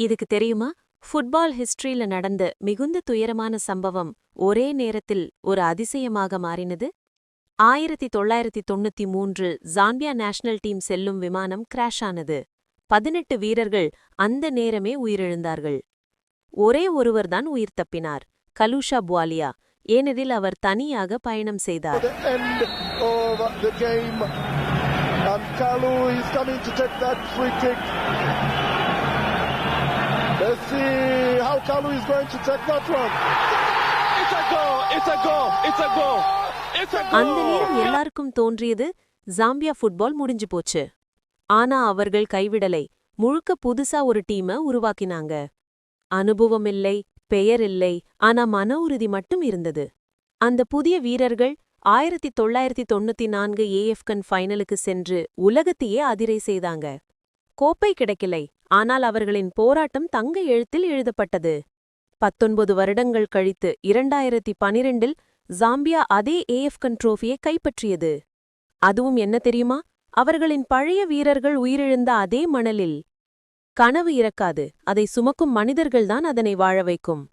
இதுக்கு தெரியுமா? ஃபுட்பால் ஹிஸ்டரியில நடந்த மிகுந்த துயரமான சம்பவம் ஒரே நேரத்தில் ஒரு அதிசயமாக மாறினது. 1993 ஜாம்பியா நேஷனல் டீம் செல்லும் விமானம் கிராஷ் ஆனது. 18 வீரர்கள் அந்த நேரமே உயிரிழந்தார்கள். ஒரே ஒருவர்தான் உயிர் தப்பினார், கலூஷா புவாலியா. ஏனெனில் அவர் தனியாக பயணம் செய்தார். Let's see how Kalu is going to take that one. It's a goal! It's a goal! It's a goal! It's a goal! அந்த நேரம் எல்லாருக்கும் தோன்றியது, ஜாம்பியா ஃபுட்பால் முடிஞ்சு போச்சு. ஆனா அவர்கள் கைவிடலை. முழுக்க புதுசா ஒரு டீமை உருவாக்கினாங்க. அனுபவம் இல்லை, பெயர் இல்லை, ஆனா மன உறுதி மட்டும் இருந்தது. அந்த புதிய வீரர்கள் 1994 ஏஎஃப்கன் ஃபைனலுக்கு சென்று உலகத்தையே அதிரை செய்தாங்க. கோப்பை கிடைக்கலை, ஆனால் அவர்களின் போராட்டம் தங்க எழுத்தில் எழுதப்பட்டது. 19 வருடங்கள் கழித்து 2012 ஜாம்பியா அதே ஏஎஃப்கன் ட்ரோஃபியை கைப்பற்றியது. அதுவும் என்ன தெரியுமா? அவர்களின் பழைய வீரர்கள் உயிரிழந்த அதே மணலில். கனவு இறக்காது, அதை சுமக்கும் மனிதர்கள்தான் அதனை வாழ வைக்கும்.